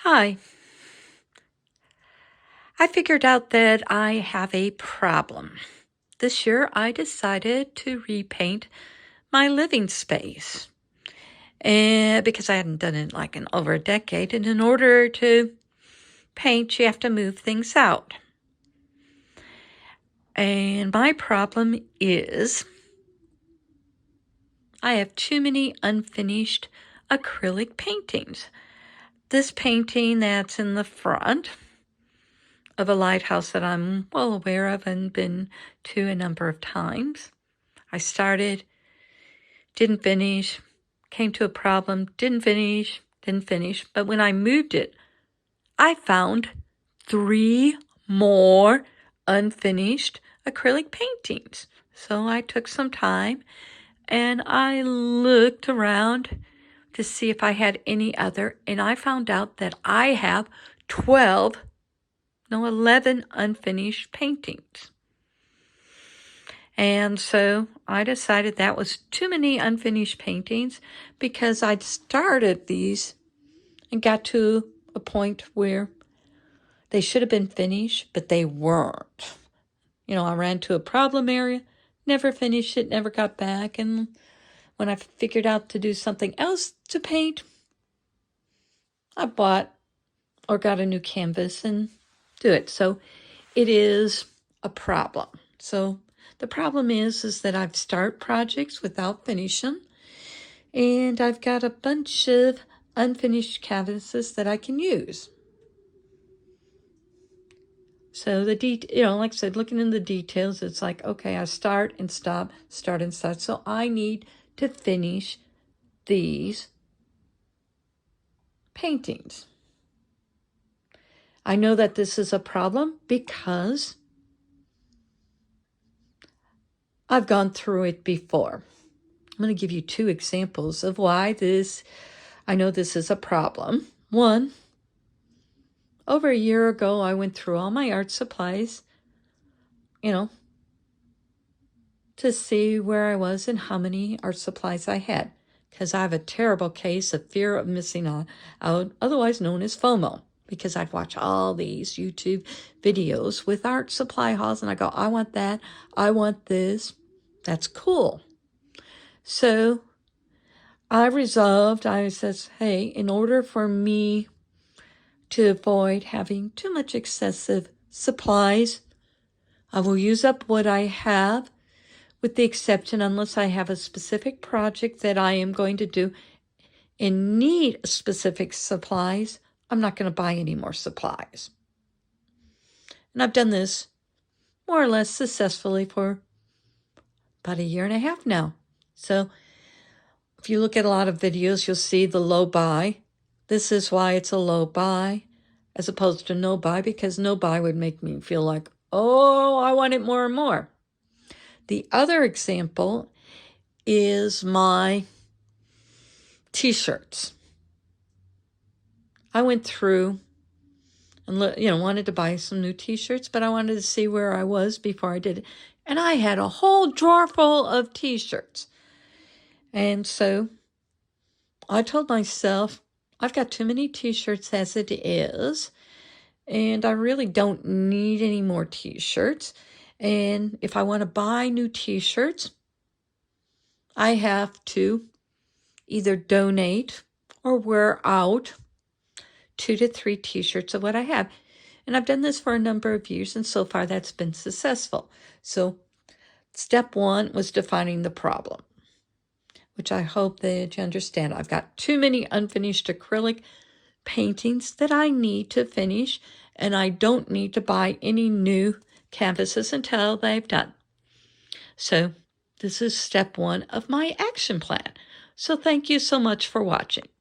Hi. I figured out that I have a problem. This year I decided to repaint my living space. And because I hadn't done it like in over a decade, and in order to paint, you have to move things out. And my problem is I have too many unfinished acrylic paintings. This painting that's in the front of a lighthouse that I'm well aware of and been to a number of times. I started, didn't finish, came to a problem, didn't finish. But when I moved it, I found 3 more unfinished acrylic paintings. So I took some time and I looked around to see if I had any other, and I found out that I have 11 unfinished paintings. And so I decided that was too many unfinished paintings because I'd started these and got to a point where they should have been finished, but they weren't. I ran to a problem area, never finished it, never got back. And when I figured out to do something else to paint, I bought or got a new canvas and do it. So it is a problem. So the problem is that I've start projects without finish them, and I've got a bunch of unfinished canvases that I can use. So like I said, looking in the details, it's like, okay, I start and stop, start and start. So I need to finish these paintings. I know that this is a problem because I've gone through it before. I'm going to give you 2 examples of why I know this is a problem. One, over a year ago, I went through all my art supplies, to see where I was and how many art supplies I had, because I have a terrible case of fear of missing out, otherwise known as FOMO, because I'd watch all these YouTube videos with art supply hauls, and I go, I want that, I want this. That's cool. So I says, hey, in order for me to avoid having too much excessive supplies, I will use up what I have, with the exception, unless I have a specific project that I am going to do and need specific supplies, I'm not going to buy any more supplies. And I've done this more or less successfully for about 1.5 years now. So if you look at a lot of videos, you'll see the low buy. This is why it's a low buy as opposed to no buy, because no buy would make me feel like, oh, I want it more and more. The other example is my t-shirts. I went through and wanted to buy some new t-shirts, but I wanted to see where I was before I did it. And I had a whole drawer full of t-shirts. And so I told myself, I've got too many t-shirts as it is, and I really don't need any more t-shirts. And if I want to buy new t-shirts, I have to either donate or wear out 2 to 3 t-shirts of what I have. And I've done this for a number of years, and so far that's been successful. So step 1 was defining the problem, which I hope that you understand. I've got too many unfinished acrylic paintings that I need to finish, and I don't need to buy any new canvases until they've done. So this is step 1 of my action plan. So thank you so much for watching.